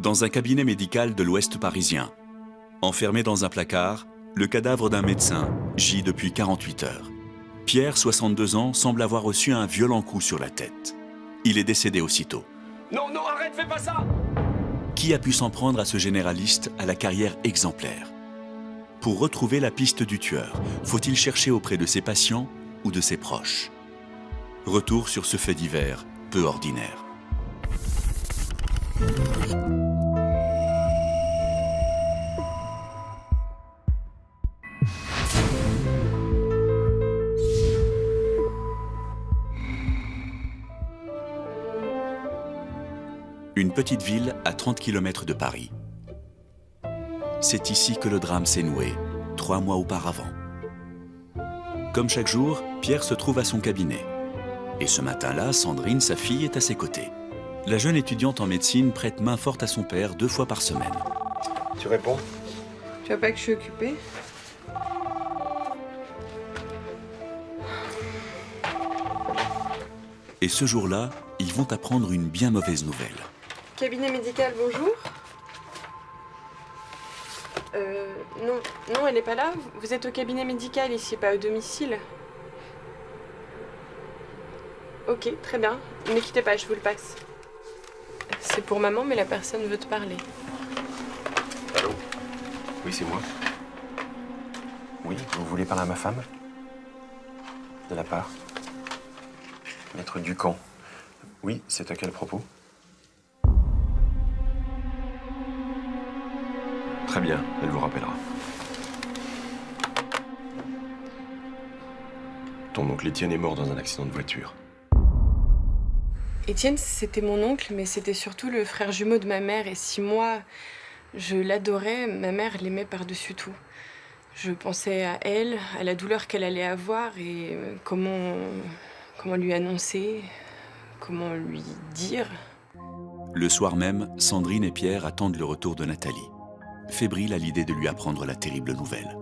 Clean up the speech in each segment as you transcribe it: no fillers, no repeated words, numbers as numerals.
Dans un cabinet médical de l'Ouest parisien, enfermé dans un placard, le cadavre d'un médecin gît depuis 48 heures. Pierre, 62 ans, semble avoir reçu un violent coup sur la tête. Il est décédé aussitôt. Non, non, arrête, fais pas ça! Qui a pu s'en prendre à ce généraliste à la carrière exemplaire? Pour retrouver la piste du tueur, faut-il chercher auprès de ses patients ou de ses proches? Retour sur ce fait divers peu ordinaire. Une petite ville à 30 km de Paris. C'est ici que le drame s'est noué, 3 mois auparavant. Comme chaque jour, Pierre se trouve à son cabinet. Et ce matin-là, Sandrine, sa fille, est à ses côtés. La jeune étudiante en médecine prête main forte à son père 2 fois par semaine. Tu réponds? Tu vois pas que je suis occupée? Et ce jour-là, ils vont apprendre une bien mauvaise nouvelle. Cabinet médical, bonjour. Non, elle n'est pas là. Vous êtes au cabinet médical ici, pas au domicile. Ok, très bien. Ne quittez pas, je vous le passe. C'est pour maman, mais la personne veut te parler. Allô? Oui, c'est moi. Oui, vous voulez parler à ma femme? De la part? Maître Ducamp. Oui, c'est à quel propos? Très bien, elle vous rappellera. Ton oncle Étienne est mort dans un accident de voiture. Étienne, c'était mon oncle, mais c'était surtout le frère jumeau de ma mère. Et si moi, je l'adorais, ma mère l'aimait par-dessus tout. Je pensais à elle, à la douleur qu'elle allait avoir et comment lui annoncer, comment lui dire. Le soir même, Sandrine et Pierre attendent le retour de Nathalie, fébriles à l'idée de lui apprendre la terrible nouvelle.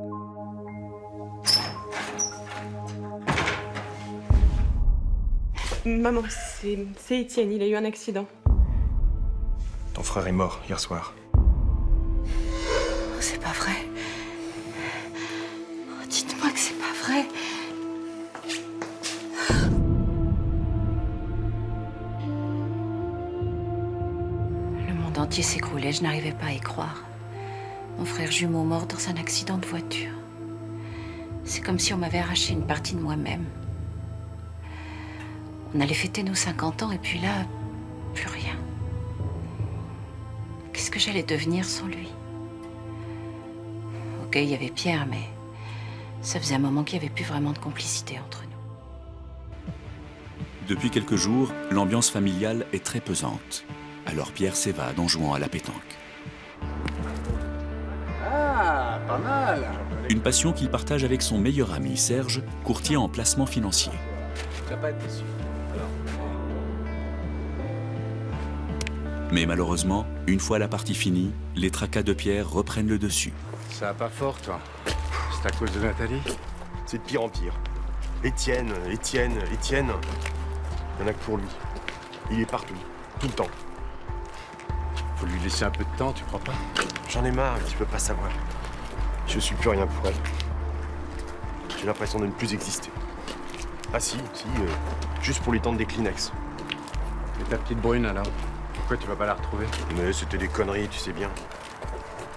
Maman, c'est Étienne, il a eu un accident. Ton frère est mort hier soir. C'est pas vrai. Oh, dites-moi que c'est pas vrai. Le monde entier s'écroulait, je n'arrivais pas à y croire. Mon frère jumeau mort dans un accident de voiture. C'est comme si on m'avait arraché une partie de moi-même. On allait fêter nos 50 ans et puis là, plus rien. Qu'est-ce que j'allais devenir sans lui? Ok, il y avait Pierre, mais ça faisait un moment qu'il n'y avait plus vraiment de complicité entre nous. Depuis quelques jours, l'ambiance familiale est très pesante. Alors Pierre s'évade en jouant à la pétanque. Ah, pas mal! Une passion qu'il partage avec son meilleur ami, Serge, courtier en placement financier. Tu vas pas être déçu. Mais malheureusement, une fois la partie finie, les tracas de Pierre reprennent le dessus. Ça va pas fort, toi. C'est à cause de Nathalie? C'est de pire en pire. Étienne. Il y en a que pour lui. Il est partout, tout le temps. Faut lui laisser un peu de temps, tu crois pas? J'en ai marre, tu peux pas savoir. Je suis plus rien pour elle. J'ai l'impression de ne plus exister. Ah si, juste pour lui tendre des Kleenex. Et ta petite brune, alors? Pourquoi tu vas pas la retrouver? Mais c'était des conneries, tu sais bien.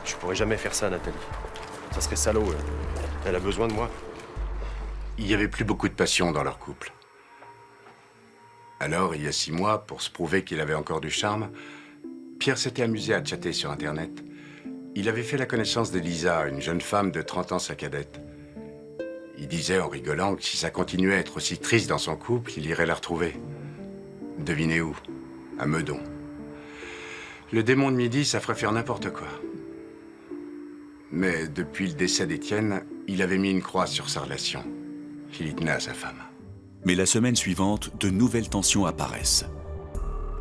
Je pourrais jamais faire ça, Nathalie. Ça serait salaud. Elle a besoin de moi. Il n'y avait plus beaucoup de passion dans leur couple. Alors, il y a 6 mois, pour se prouver qu'il avait encore du charme, Pierre s'était amusé à chatter sur Internet. Il avait fait la connaissance d'Elisa, une jeune femme de 30 ans, sa cadette. Il disait en rigolant que si ça continuait à être aussi triste dans son couple, il irait la retrouver. Devinez où? À Meudon. Le démon de midi, ça ferait faire n'importe quoi. Mais depuis le décès d'Étienne, il avait mis une croix sur sa relation. Il y tenait à sa femme. Mais la semaine suivante, de nouvelles tensions apparaissent.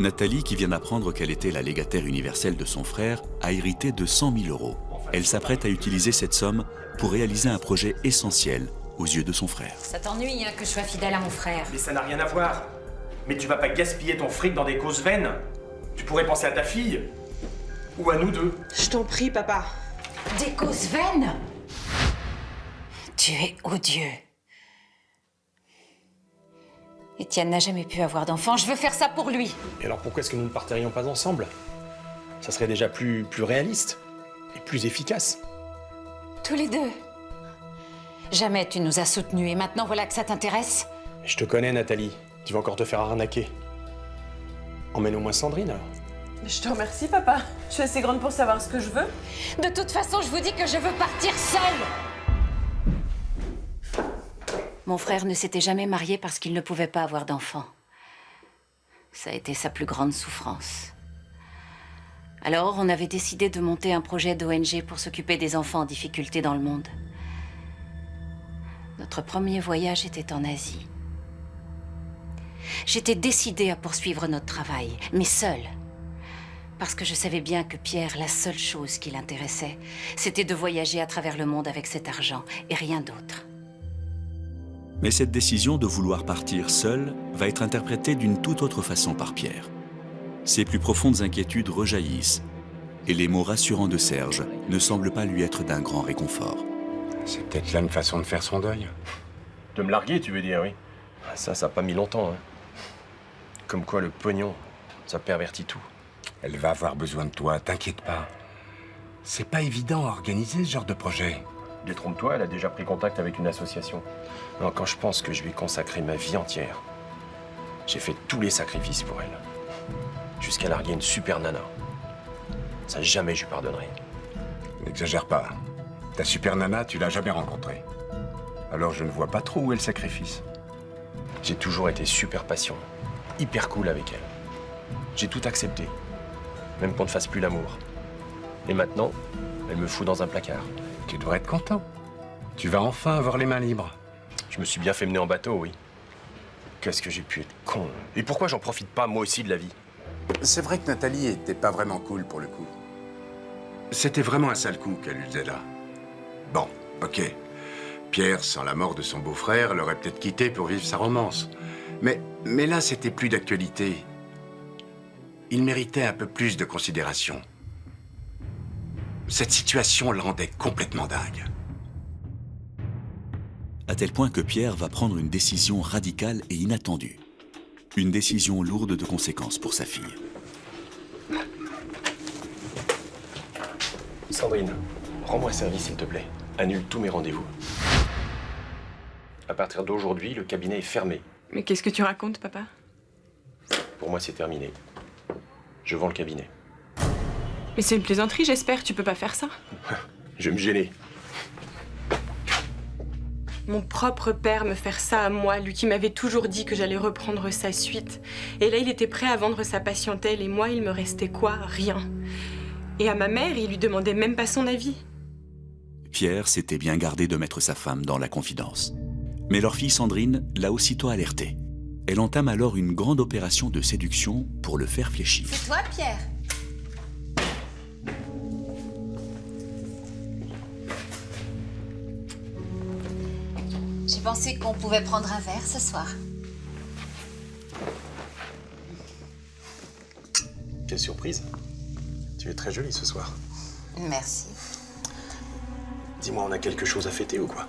Nathalie, qui vient d'apprendre qu'elle était la légataire universelle de son frère, a hérité de 100 000 €. Elle s'apprête à utiliser cette somme pour réaliser un projet essentiel aux yeux de son frère. Ça t'ennuie hein, que je sois fidèle à mon frère? Mais ça n'a rien à voir. Mais tu vas pas gaspiller ton fric dans des causes vaines. Tu pourrais penser à ta fille. Ou à nous deux. Je t'en prie, papa. Des causes vaines? Tu es odieux. Étienne n'a jamais pu avoir d'enfant. Je veux faire ça pour lui. Et alors pourquoi est-ce que nous ne partirions pas ensemble? Ça serait déjà plus réaliste et plus efficace. Tous les deux. Jamais tu nous as soutenus et maintenant voilà que ça t'intéresse? Je te connais, Nathalie. Tu vas encore te faire arnaquer. Emmène au moins Sandrine, alors. Je te remercie, papa. Je suis assez grande pour savoir ce que je veux. De toute façon, je vous dis que je veux partir seule. Mon frère ne s'était jamais marié parce qu'il ne pouvait pas avoir d'enfant. Ça a été sa plus grande souffrance. Alors, on avait décidé de monter un projet d'ONG pour s'occuper des enfants en difficulté dans le monde. Notre premier voyage était en Asie. J'étais décidée à poursuivre notre travail, mais seule. Parce que je savais bien que Pierre, la seule chose qui l'intéressait, c'était de voyager à travers le monde avec cet argent et rien d'autre. Mais cette décision de vouloir partir seul va être interprétée d'une toute autre façon par Pierre. Ses plus profondes inquiétudes rejaillissent, et les mots rassurants de Serge ne semblent pas lui être d'un grand réconfort. C'est peut-être là une façon de faire son deuil. De me larguer, tu veux dire, oui. Ça a pas mis longtemps, hein. Comme quoi, le pognon, ça pervertit tout. Elle va avoir besoin de toi, t'inquiète pas. C'est pas évident à organiser ce genre de projet. Détrompe-toi, elle a déjà pris contact avec une association. Non, quand je pense que je lui ai consacré ma vie entière, j'ai fait tous les sacrifices pour elle. Jusqu'à larguer une super nana. Ça, jamais je lui pardonnerai. N'exagère pas. Ta super nana, tu l'as jamais rencontrée. Alors je ne vois pas trop où est le sacrifice. J'ai toujours été super patient, hyper cool avec elle. J'ai tout accepté, même qu'on ne fasse plus l'amour. Et maintenant, elle me fout dans un placard. Tu devrais être content. Tu vas enfin avoir les mains libres. Je me suis bien fait mener en bateau, oui. Qu'est-ce que j'ai pu être con. Et pourquoi j'en profite pas, moi aussi, de la vie? C'est vrai que Nathalie était pas vraiment cool pour le coup. C'était vraiment un sale coup qu'elle lui faisait là. Bon, ok. Pierre, sans la mort de son beau-frère, l'aurait peut-être quitté pour vivre sa romance. Mais là, c'était plus d'actualité. Il méritait un peu plus de considération. Cette situation le rendait complètement dingue. À tel point que Pierre va prendre une décision radicale et inattendue. Une décision lourde de conséquences pour sa fille. Sandrine, rends-moi service, s'il te plaît. Annule tous mes rendez-vous. À partir d'aujourd'hui, le cabinet est fermé. Mais qu'est-ce que tu racontes, papa? Pour moi, c'est terminé. Je vends le cabinet. Mais c'est une plaisanterie, j'espère. Tu peux pas faire ça. Je vais me gêner. Mon propre père me faire ça à moi, lui qui m'avait toujours dit que j'allais reprendre sa suite. Et là, il était prêt à vendre sa patientèle et moi, il me restait quoi? Rien. Et à ma mère, il lui demandait même pas son avis. Pierre s'était bien gardé de mettre sa femme dans la confidence. Mais leur fille Sandrine l'a aussitôt alerté. Elle entame alors une grande opération de séduction pour le faire fléchir. C'est toi, Pierre? J'ai pensé qu'on pouvait prendre un verre ce soir. Quelle surprise. Tu es très jolie ce soir. Merci. Dis-moi, on a quelque chose à fêter ou quoi?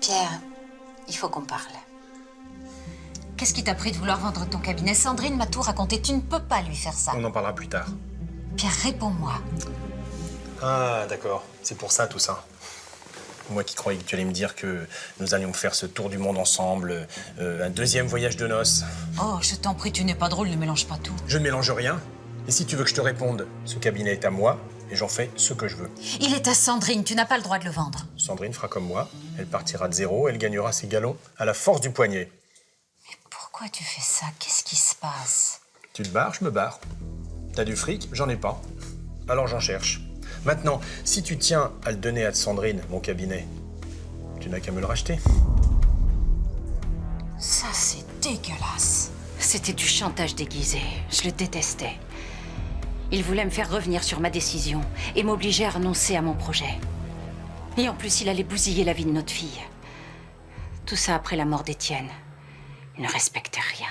Pierre, il faut qu'on parle. Qu'est-ce qui t'a pris de vouloir vendre ton cabinet? Sandrine m'a tout raconté. Tu ne peux pas lui faire ça. On en parlera plus tard. Pierre, réponds-moi. Ah, d'accord. C'est pour ça, tout ça. Moi qui croyais que tu allais me dire que nous allions faire ce tour du monde ensemble, un deuxième voyage de noces. Oh, je t'en prie, tu n'es pas drôle, ne mélange pas tout. Je ne mélange rien. Et si tu veux que je te réponde, ce cabinet est à moi et j'en fais ce que je veux. Il est à Sandrine, tu n'as pas le droit de le vendre. Sandrine fera comme moi. Elle partira de zéro, elle gagnera ses galons à la force du poignet. Mais pourquoi tu fais ça? Qu'est-ce qui se passe? Tu te barres, je me barre. T'as du fric, j'en ai pas. Alors j'en cherche. Maintenant, si tu tiens à le donner à Sandrine, mon cabinet, tu n'as qu'à me le racheter. Ça, c'est dégueulasse. C'était du chantage déguisé. Je le détestais. Il voulait me faire revenir sur ma décision et m'obliger à renoncer à mon projet. Et en plus, il allait bousiller la vie de notre fille. Tout ça après la mort d'Étienne. Il ne respectait rien.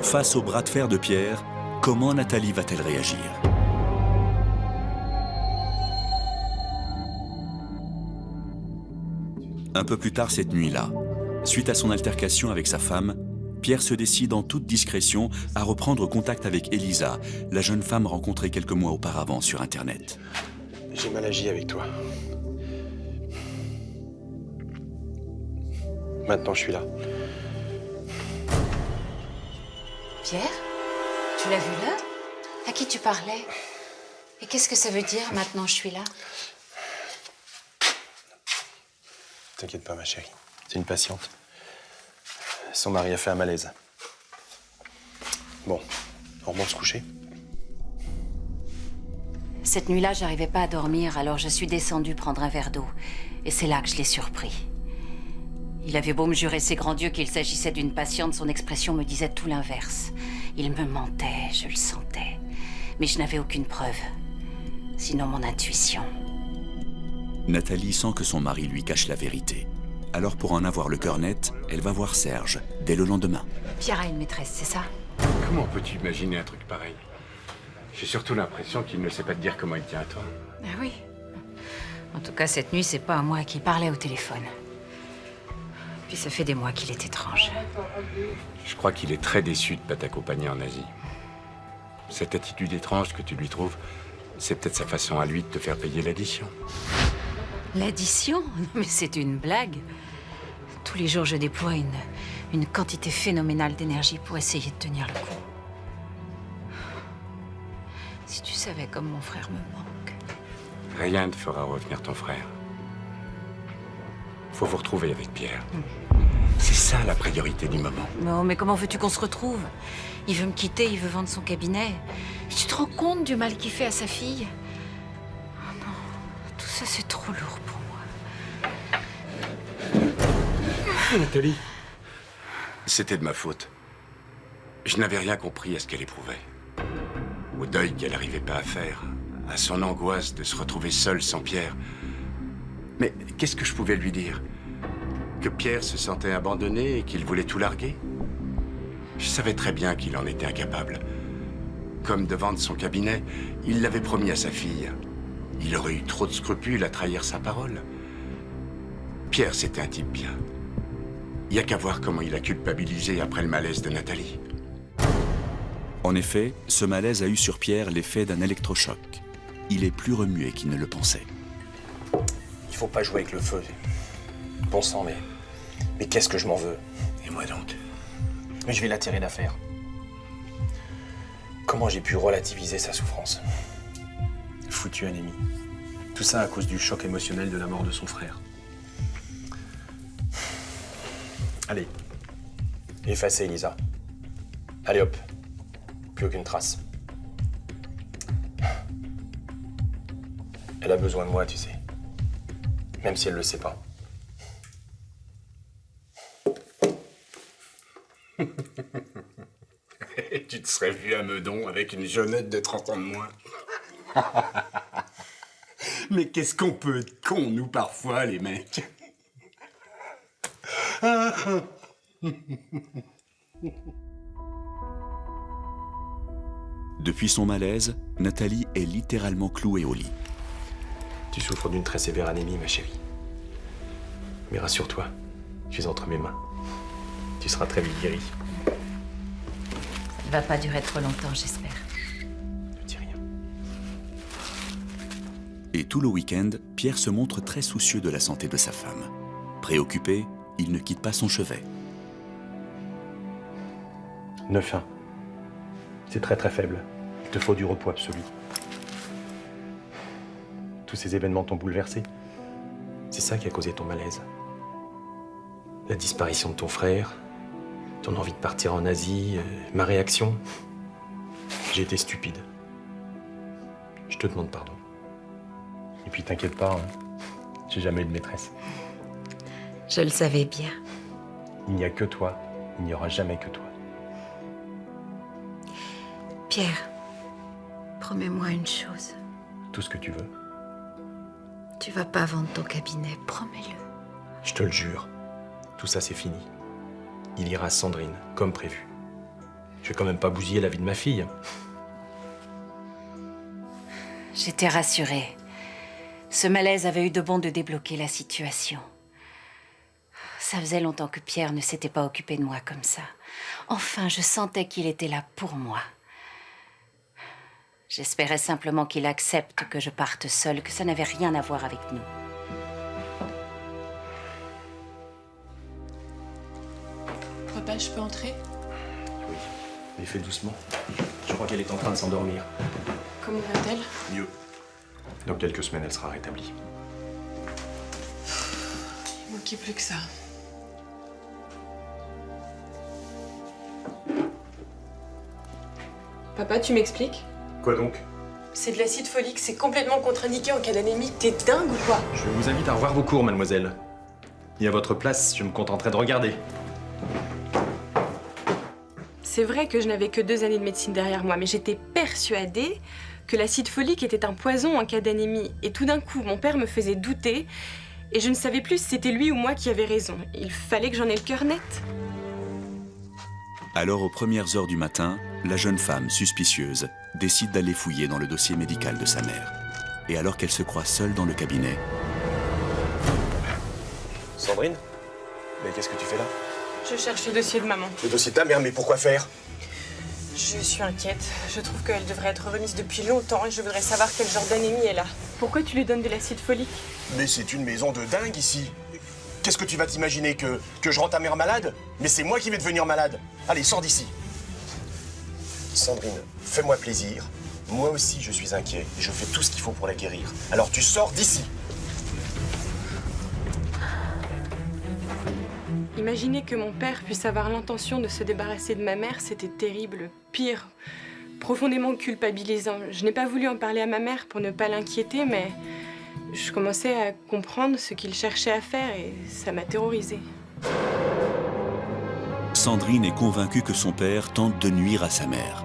Face au bras de fer de Pierre, comment Nathalie va-t-elle réagir? Un peu plus tard cette nuit-là, suite à son altercation avec sa femme, Pierre se décide en toute discrétion à reprendre contact avec Elisa, la jeune femme rencontrée quelques mois auparavant sur Internet. J'ai mal agi avec toi. Maintenant, je suis là. Pierre? Tu l'as vu là? À qui tu parlais? Et qu'est-ce que ça veut dire, maintenant je suis là? T'inquiète pas, ma chérie. C'est une patiente. Son mari a fait un malaise. Bon, on remonte se coucher. Cette nuit-là, j'arrivais pas à dormir, alors je suis descendue prendre un verre d'eau. Et c'est là que je l'ai surpris. Il avait beau me jurer ses grands dieux qu'il s'agissait d'une patiente, son expression me disait tout l'inverse. Il me mentait, je le sentais. Mais je n'avais aucune preuve. Sinon mon intuition. Nathalie sent que son mari lui cache la vérité. Alors pour en avoir le cœur net, elle va voir Serge dès le lendemain. Pierre a une maîtresse, c'est ça? Comment peux-tu imaginer un truc pareil? J'ai surtout l'impression qu'il ne sait pas te dire comment il tient à toi. Ah oui. En tout cas, cette nuit, c'est pas à moi qui parlait au téléphone. Puis ça fait des mois qu'il est étrange. Je crois qu'il est très déçu de ne pas t'accompagner en Asie. Cette attitude étrange que tu lui trouves, c'est peut-être sa façon à lui de te faire payer l'addition. L'addition? Mais c'est une blague. Tous les jours, je déploie une quantité phénoménale d'énergie pour essayer de tenir le coup. Si tu savais comme mon frère me manque. Rien ne fera revenir ton frère. Faut vous retrouver avec Pierre. C'est ça la priorité du moment. Non, mais comment veux-tu qu'on se retrouve? Il veut me quitter, il veut vendre son cabinet. Tu te rends compte du mal qu'il fait à sa fille? Oh non, tout ça c'est trop lourd pour moi. Nathalie. C'était de ma faute. Je n'avais rien compris à ce qu'elle éprouvait. Au deuil qu'elle n'arrivait pas à faire. À son angoisse de se retrouver seule sans Pierre. Mais qu'est-ce que je pouvais lui dire? Que Pierre se sentait abandonné et qu'il voulait tout larguer? Je savais très bien qu'il en était incapable. Comme de vendre son cabinet, il l'avait promis à sa fille. Il aurait eu trop de scrupules à trahir sa parole. Pierre, c'était un type bien. Il n'y a qu'à voir comment il a culpabilisé après le malaise de Nathalie. En effet, ce malaise a eu sur Pierre l'effet d'un électrochoc. Il est plus remué qu'il ne le pensait. Il faut pas jouer avec le feu. Bon sang, mais qu'est-ce que je m'en veux? Et moi donc? Mais je vais la tirer d'affaire. Comment j'ai pu relativiser sa souffrance? Foutu anémie. Tout ça à cause du choc émotionnel de la mort de son frère. Allez, effacez Elisa. Allez hop, plus aucune trace. Elle a besoin de moi, tu sais. Même si elle le sait pas. Tu te serais vu à Meudon avec une jeunette de 30 ans de moins. Mais qu'est-ce qu'on peut être cons, nous, parfois, les mecs. Depuis son malaise, Nathalie est littéralement clouée au lit. Tu souffres d'une très sévère anémie, ma chérie. Mais rassure-toi, tu es entre mes mains. Tu seras très vite guérie. Ça ne va pas durer trop longtemps, j'espère. Ne dis rien. Et tout le week-end, Pierre se montre très soucieux de la santé de sa femme. Préoccupé, il ne quitte pas son chevet. 9-1. C'est très très faible. Il te faut du repos absolu. Tous ces événements t'ont bouleversé. C'est ça qui a causé ton malaise. La disparition de ton frère, ton envie de partir en Asie, ma réaction. J'ai été stupide. Je te demande pardon. Et puis t'inquiète pas, hein, j'ai jamais eu de maîtresse. Je le savais bien. Il n'y a que toi, il n'y aura jamais que toi. Pierre, promets-moi une chose. Tout ce que tu veux. Tu vas pas vendre ton cabinet, promets-le. Je te le jure, tout ça c'est fini. Il ira à Sandrine, comme prévu. Je vais quand même pas bousiller la vie de ma fille. J'étais rassurée. Ce malaise avait eu de bon de débloquer la situation. Ça faisait longtemps que Pierre ne s'était pas occupé de moi comme ça. Enfin, je sentais qu'il était là pour moi. J'espérais simplement qu'il accepte que je parte seule, que ça n'avait rien à voir avec nous. Papa, je peux entrer? Oui, mais fais doucement. Je crois qu'elle est en train de s'endormir. Comment va-t-elle? Mieux. Dans quelques semaines, elle sera rétablie. Il manquait plus que ça. Papa, tu m'expliques? Quoi donc? C'est de l'acide folique, c'est complètement contre-indiqué en cas d'anémie. T'es dingue ou quoi? Je vous invite à revoir vos cours, mademoiselle. Et à votre place, je me contenterai de regarder. C'est vrai que je n'avais que 2 années de médecine derrière moi, mais j'étais persuadée que l'acide folique était un poison en cas d'anémie. Et tout d'un coup, mon père me faisait douter, et je ne savais plus si c'était lui ou moi qui avait raison. Il fallait que j'en aie le cœur net. Alors, aux premières heures du matin, la jeune femme, suspicieuse, décide d'aller fouiller dans le dossier médical de sa mère. Et alors qu'elle se croit seule dans le cabinet, Sandrine? Mais qu'est-ce que tu fais là? Je cherche le dossier de maman. Le dossier de ta mère, mais pourquoi faire? Je suis inquiète. Je trouve qu'elle devrait être remise depuis longtemps et je voudrais savoir quel genre d'anémie elle a. Pourquoi tu lui donnes de l'acide folique? Mais c'est une maison de dingue ici. Qu'est-ce que tu vas t'imaginer, que je rends ta mère malade? Mais c'est moi qui vais devenir malade. Allez, sors d'ici. Sandrine, fais-moi plaisir. Moi aussi, je suis inquiet et je fais tout ce qu'il faut pour la guérir. Alors tu sors d'ici. Imaginer que mon père puisse avoir l'intention de se débarrasser de ma mère, c'était terrible, pire, profondément culpabilisant. Je n'ai pas voulu en parler à ma mère pour ne pas l'inquiéter, mais je commençais à comprendre ce qu'il cherchait à faire et ça m'a terrorisée. Sandrine est convaincue que son père tente de nuire à sa mère.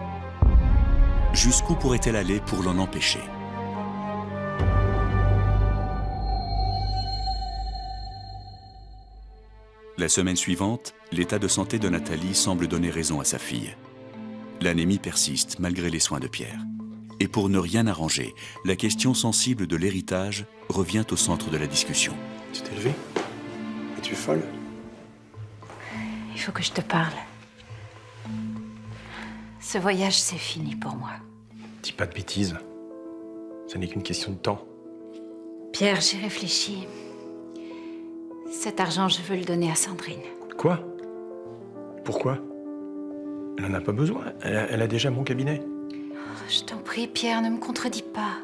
Jusqu'où pourrait-elle aller pour l'en empêcher? La semaine suivante, l'état de santé de Nathalie semble donner raison à sa fille. L'anémie persiste malgré les soins de Pierre. Et pour ne rien arranger, la question sensible de l'héritage revient au centre de la discussion. Tu t'es levée? Es-tu folle? Il faut que je te parle. Ce voyage, c'est fini pour moi. Dis pas de bêtises. Ce n'est qu'une question de temps. Pierre, j'ai réfléchi. Cet argent, je veux le donner à Sandrine. Quoi? Pourquoi? Elle en a pas besoin. Elle a déjà mon cabinet. Je t'en prie, Pierre, ne me contredis pas.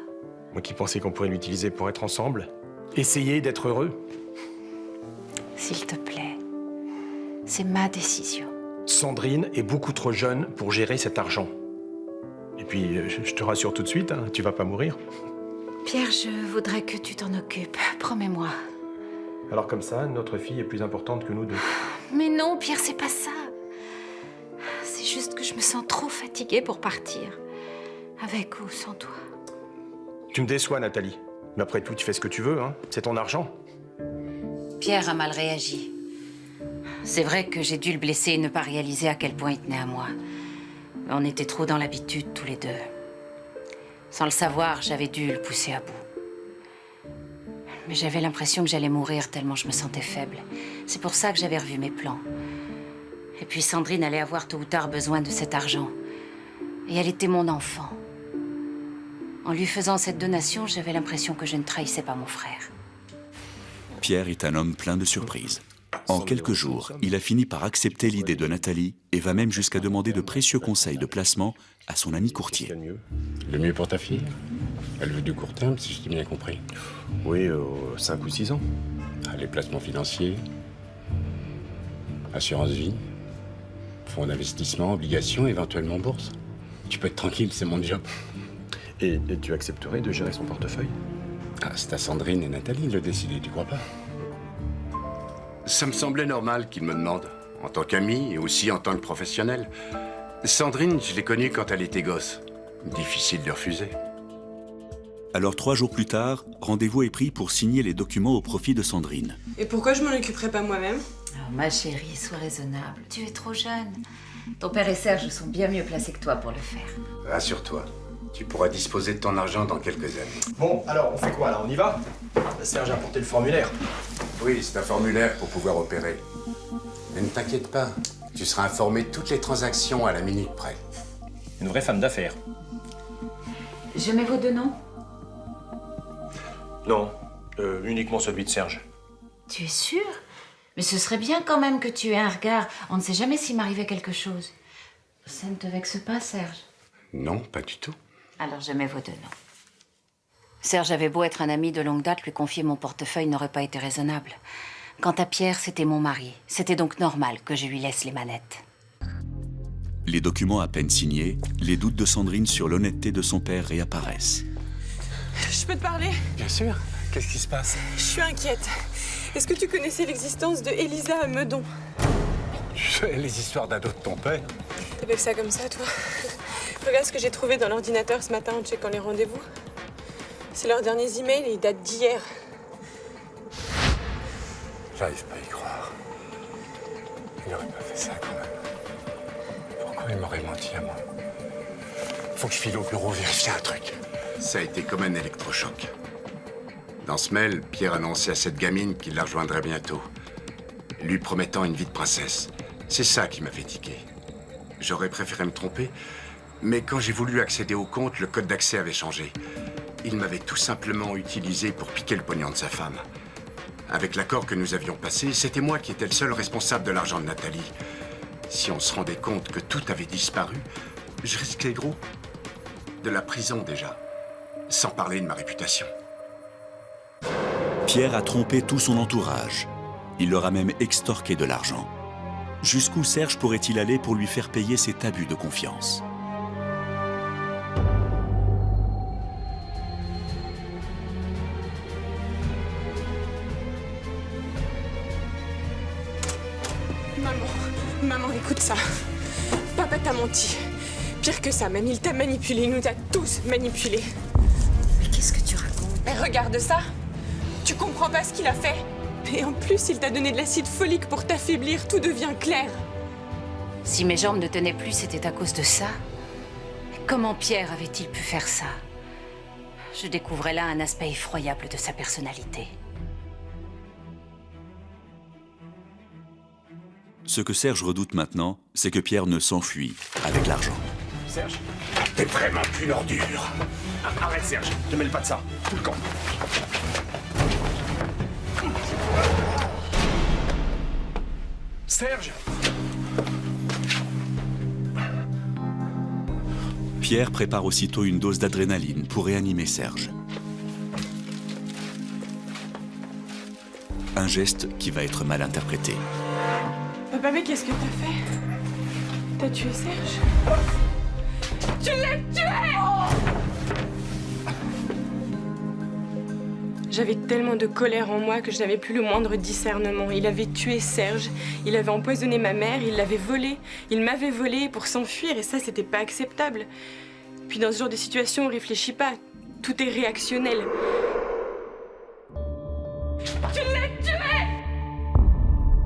Moi qui pensais qu'on pourrait l'utiliser pour être ensemble. Essayer d'être heureux. S'il te plaît, c'est ma décision. Sandrine est beaucoup trop jeune pour gérer cet argent. Et puis, je te rassure tout de suite, hein, tu vas pas mourir. Pierre, je voudrais que tu t'en occupes. Promets-moi. Alors comme ça, notre fille est plus importante que nous deux. Mais non, Pierre, c'est pas ça. C'est juste que je me sens trop fatiguée pour partir. Avec ou sans toi. Tu me déçois, Nathalie. Mais après tout, tu fais ce que tu veux, hein. C'est ton argent. Pierre a mal réagi. C'est vrai que j'ai dû le blesser et ne pas réaliser à quel point il tenait à moi. Mais on était trop dans l'habitude, tous les deux. Sans le savoir, j'avais dû le pousser à bout. Mais j'avais l'impression que j'allais mourir tellement je me sentais faible. C'est pour ça que j'avais revu mes plans. Et puis Sandrine allait avoir tôt ou tard besoin de cet argent. Et elle était mon enfant. En lui faisant cette donation, j'avais l'impression que je ne trahissais pas mon frère. Pierre est un homme plein de surprises. En quelques jours, il a fini par accepter l'idée de Nathalie et va même jusqu'à demander de précieux conseils de placement à son ami courtier. Le mieux pour ta fille? Elle veut du court terme, si je t'ai bien compris. Oui, 5 ou 6 ans. Ah, les placements financiers, assurance vie, fonds d'investissement, obligations, éventuellement bourse. Tu peux être tranquille, c'est mon job. Et tu accepterais de gérer son portefeuille? Ah, c'est à Sandrine et Nathalie de le décider, tu crois pas? Ça me semblait normal qu'il me demande, en tant qu'ami et aussi en tant que professionnel. Sandrine, je l'ai connue quand elle était gosse. Difficile de refuser. Alors 3 jours plus tard, rendez-vous est pris pour signer les documents au profit de Sandrine. Et pourquoi je m'en occuperais pas moi-même? Oh, ma chérie, sois raisonnable. Tu es trop jeune. Ton père et Serge sont bien mieux placés que toi pour le faire. Rassure-toi, tu pourras disposer de ton argent dans quelques années. Bon, alors, on fait quoi, là? On y va? Serge a apporté le formulaire. Oui, c'est un formulaire pour pouvoir opérer. Mais ne t'inquiète pas, tu seras informé de toutes les transactions à la minute près. Une vraie femme d'affaires. Je mets vos deux noms? Non, uniquement celui de Serge. Tu es sûr? Mais ce serait bien quand même que tu aies un regard. On ne sait jamais s'il m'arrivait quelque chose. Ça ne te vexe pas, Serge? Non, pas du tout. Alors je mets vos deux noms. Serge avait beau être un ami de longue date, lui confier mon portefeuille n'aurait pas été raisonnable. Quant à Pierre, c'était mon mari. C'était donc normal que je lui laisse les manettes. Les documents à peine signés, les doutes de Sandrine sur l'honnêteté de son père réapparaissent. Je peux te parler? Bien sûr. Qu'est-ce qui se passe? Je suis inquiète. Est-ce que tu connaissais l'existence de Elisa à Meudon? Tu sais les histoires d'ado de ton père? T'appelles ça comme ça, toi? Regarde ce que j'ai trouvé dans l'ordinateur ce matin en checkant les rendez-vous. C'est leurs derniers emails et ils datent d'hier. J'arrive pas à y croire. Il aurait pas fait ça quand même. Pourquoi il m'aurait menti à moi? Faut que je file au bureau vérifier un truc. Ça a été comme un électrochoc. Dans ce mail, Pierre annonçait à cette gamine qu'il la rejoindrait bientôt, lui promettant une vie de princesse. C'est ça qui m'a fait tiquer. J'aurais préféré me tromper, mais quand j'ai voulu accéder au compte, le code d'accès avait changé. Il m'avait tout simplement utilisé pour piquer le pognon de sa femme. Avec l'accord que nous avions passé, c'était moi qui étais le seul responsable de l'argent de Nathalie. Si on se rendait compte que tout avait disparu, je risquais gros. De la prison déjà, sans parler de ma réputation. Pierre a trompé tout son entourage. Il leur a même extorqué de l'argent. Jusqu'où Serge pourrait-il aller pour lui faire payer cet abus de confiance? Maman, écoute ça. Papa t'a menti. Pire que ça, même il t'a manipulé, il nous a tous manipulés. Mais qu'est-ce que tu racontes? Mais regarde ça. Tu comprends pas ce qu'il a fait. Et en plus, il t'a donné de l'acide folique pour t'affaiblir, tout devient clair. Si mes jambes ne tenaient plus, c'était à cause de ça. Mais comment Pierre avait-il pu faire ça? Je découvrais là un aspect effroyable de sa personnalité. Ce que Serge redoute maintenant, c'est que Pierre ne s'enfuit avec l'argent. Serge, T'es vraiment qu'une ordure. arrête Serge, te mêle pas de ça. Tout le camp. Serge! Pierre prépare aussitôt une dose d'adrénaline pour réanimer Serge. Un geste qui va être mal interprété. Papa, mais qu'est-ce que t'as fait? T'as tué Serge? Tu l'as tué! J'avais tellement de colère en moi que je n'avais plus le moindre discernement. Il avait tué Serge, il avait empoisonné ma mère, il l'avait volé, il m'avait volé pour s'enfuir et ça, c'était pas acceptable. Puis dans ce genre de situation, on réfléchit pas. Tout est réactionnel. Tu l'as tué!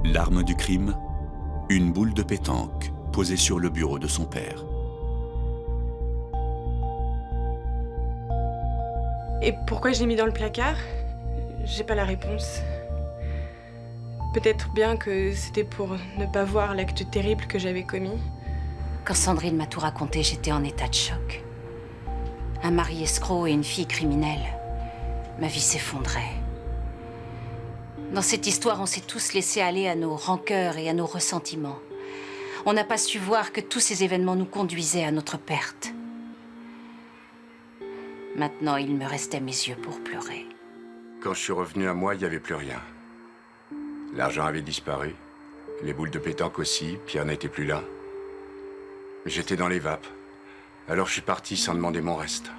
L'arme du crime, une boule de pétanque posée sur le bureau de son père. Et pourquoi je l'ai mis dans le placard? J'ai pas la réponse. Peut-être bien que c'était pour ne pas voir l'acte terrible que j'avais commis. Quand Sandrine m'a tout raconté, j'étais en état de choc. Un mari escroc et une fille criminelle. Ma vie s'effondrait. Dans cette histoire, on s'est tous laissés aller à nos rancœurs et à nos ressentiments. On n'a pas su voir que tous ces événements nous conduisaient à notre perte. Maintenant, il me restait mes yeux pour pleurer. Quand je suis revenu à moi, il n'y avait plus rien. L'argent avait disparu. Les boules de pétanque aussi. Pierre n'était plus là. J'étais dans les vapes. Alors je suis parti sans demander mon reste.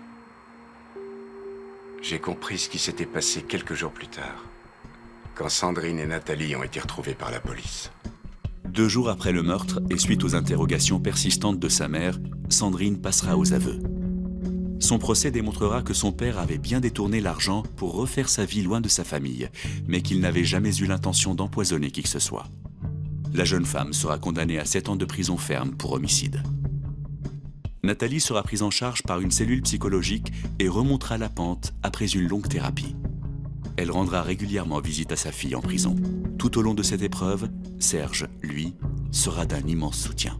J'ai compris ce qui s'était passé quelques jours plus tard, quand Sandrine et Nathalie ont été retrouvées par la police. 2 jours après le meurtre et suite aux interrogations persistantes de sa mère, Sandrine passera aux aveux. Son procès démontrera que son père avait bien détourné l'argent pour refaire sa vie loin de sa famille, mais qu'il n'avait jamais eu l'intention d'empoisonner qui que ce soit. la jeune femme sera condamnée à 7 ans de prison ferme pour homicide. Nathalie sera prise en charge par une cellule psychologique et remontera la pente après une longue thérapie. Elle rendra régulièrement visite à sa fille en prison. Tout au long de cette épreuve, Serge, lui, sera d'un immense soutien.